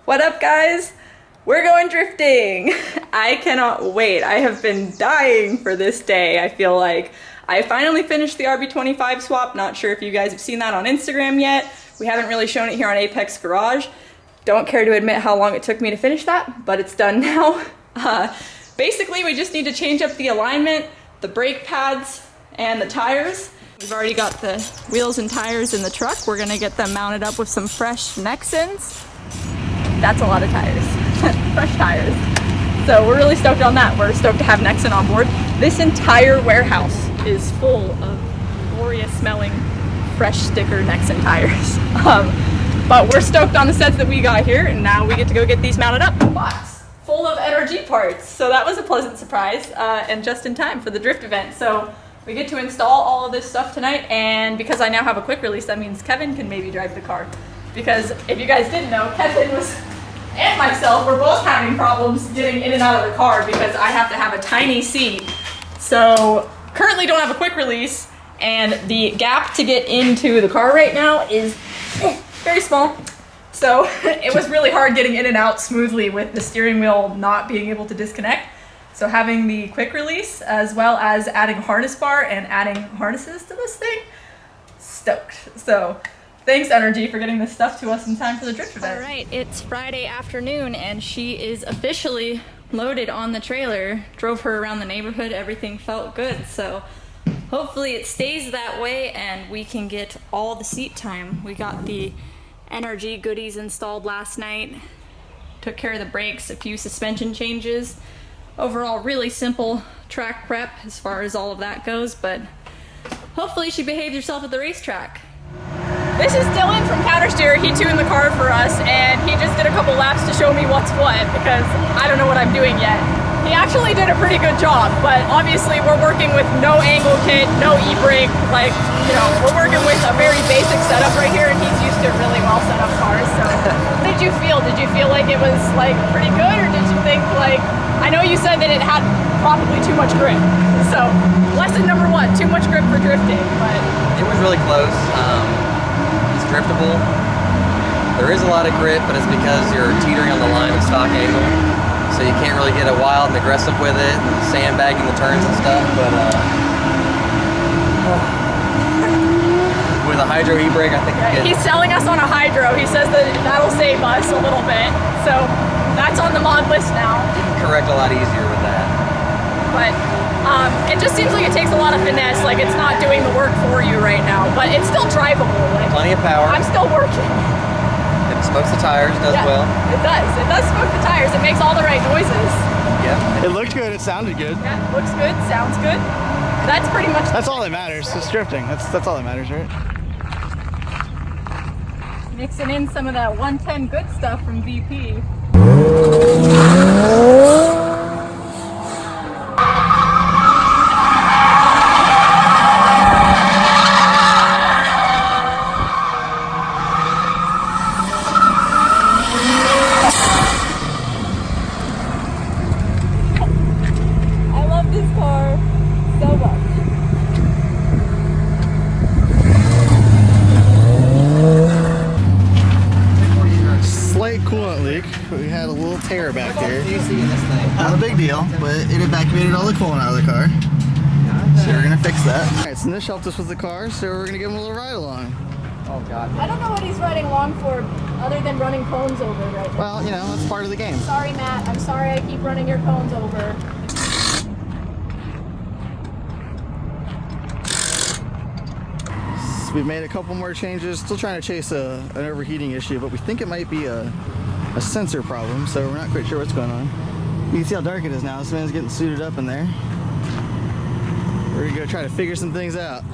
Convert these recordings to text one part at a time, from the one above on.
What up, guys? We're going drifting. I cannot wait. I have been dying for this day. I feel like I finally finished the RB25 swap. Not sure if you guys have seen that on Instagram yet. We haven't really shown it here on Apex Garage. Don't care to admit how long it took me to finish that, but it's done now. Basically, we just need to change up the alignment, the brake pads, and the tires. We've already got the wheels and tires in the truck. We're gonna get them mounted up with some fresh Nexans. That's a lot of tires, fresh tires. So we're really stoked on that. We're stoked to have Nexan on board. This entire warehouse is full of glorious smelling, fresh sticker Nexan tires. But we're stoked on the sets that we got here, and now we get to go get these mounted up. Box full of NRG parts. So that was a pleasant surprise, and just in time for the drift event. So we get to install all of this stuff tonight, and because I now have a quick release, that means Kevin can maybe drive the car. Because if you guys didn't know, Kevin and myself were both having problems getting in and out of the car because I have to have a tiny seat. So currently don't have a quick release, and the gap to get into the car right now is very small. So it was really hard getting in and out smoothly with the steering wheel not being able to disconnect. So having the quick release, as well as adding a harness bar and adding harnesses to this thing, stoked. So thanks, NRG, for getting this stuff to us in time for the drift event. All right, it's Friday afternoon, and she is officially loaded on the trailer. Drove her around the neighborhood, everything felt good. So hopefully it stays that way, and we can get all the seat time. We got the NRG goodies installed last night. Took care of the brakes, a few suspension changes. Overall, really simple track prep as far as all of that goes, but hopefully she behaved herself at the racetrack. This is Dylan from Countersteer. He tuned the car for us, and he just did a couple laps to show me what's what, because I don't know what I'm doing yet. He actually did a pretty good job, but obviously we're working with no angle kit, no e-brake, like, you know, we're working with a very basic setup right here, and he's used to really well set up cars. So what did you feel? Did you feel like it was like pretty good, or did you think like, I know you said that it had probably too much grip. So lesson number one, too much grip for drifting, but it was really close. It's driftable. There is a lot of grip, but it's because you're teetering on the line of stock angle. So you can't really get a wild and aggressive with it, and sandbagging the turns and stuff, but with a hydro e-brake, I think you get... He's selling us on a hydro. He says that that'll save us a little bit. So that's on the mod list now. You can correct a lot easier with that. But it just seems like it takes a lot of finesse, like it's not doing the work for you right now, but it's still drivable. Like, plenty of power. I'm still working. It smokes the tires, does well. It does. It does smoke the tires. It makes all the right noises. Yeah. It looked good. It sounded good. Yeah, looks good. Sounds good. That's pretty much. That's all that matters. It's drifting. That's all that matters, right? Mixing in some of that 110 good stuff from VP. We had a little tear back there. Not a big deal, but it evacuated all the coolant out of the car. So we're gonna fix that. Alright, so Nish helped us with the car, so we're gonna give him a little ride along. Oh god. I don't know what he's riding along for other than running cones over right now. Well, you know, that's part of the game. Sorry, Matt. I'm sorry I keep running your cones over. So we've made a couple more changes. Still trying to chase an overheating issue, but we think it might be a sensor problem, so we're not quite sure what's going on. You can see how dark it is now. This man's getting suited up in there. We're gonna go try to figure some things out.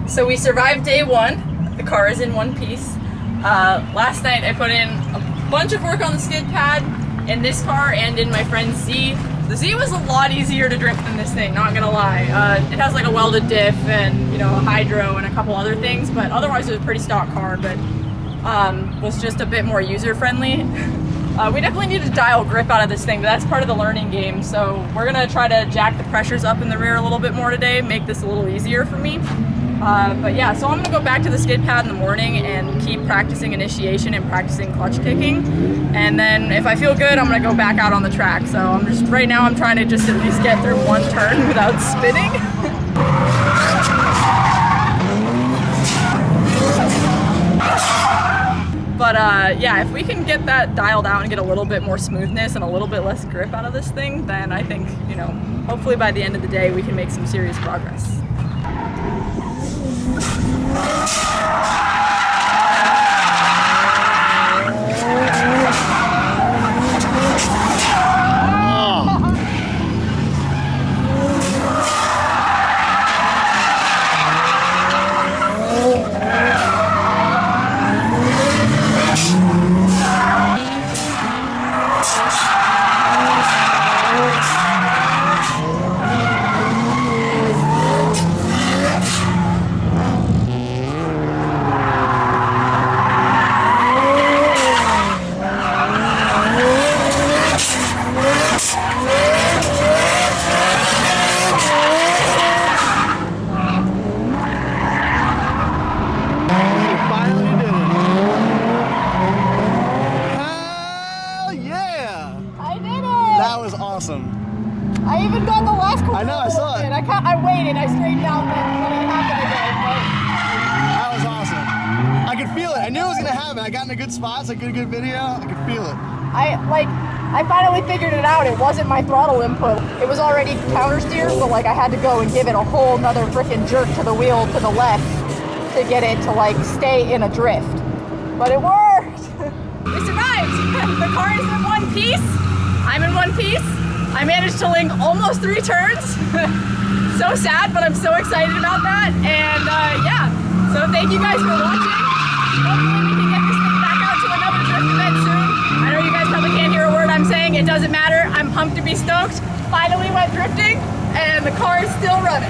So we survived day one. The car is in one piece. Last night I put in a bunch of work on the skid pad in this car and in my friend Z The Z was a lot easier to drift than this thing, not gonna lie. It has like a welded diff and, you know, a hydro and a couple other things, but otherwise it was a pretty stock car, but was just a bit more user-friendly. We definitely need to dial grip out of this thing, but that's part of the learning game, so we're gonna try to jack the pressures up in the rear a little bit more today, make this a little easier for me. But yeah, so I'm gonna go back to the skid pad in the morning and keep practicing initiation and practicing clutch kicking. And then if I feel good, I'm gonna go back out on the track. So right now I'm trying to just at least get through one turn without spinning. But yeah, if we can get that dialed out and get a little bit more smoothness and a little bit less grip out of this thing, then I think, you know, hopefully by the end of the day we can make some serious progress. I even got the last corner. I know, I saw it. I waited, I straightened out, and then it happened again. That was awesome. I could feel it. I knew it was gonna happen. I got in a good spot, so I got a good video. I could feel it. I finally figured it out. It wasn't my throttle input. It was already counter steer, but like I had to go and give it a whole nother freaking jerk to the wheel to the left to get it to like stay in a drift. But it worked. We survived. The car is in one piece. I'm in one piece. I managed to link almost 3 turns. So sad, but I'm so excited about that. And yeah, so thank you guys for watching. Hopefully we can get this thing back out to another drift event soon. I know you guys probably can't hear a word I'm saying. It doesn't matter. I'm pumped to be stoked. Finally went drifting, and the car is still running.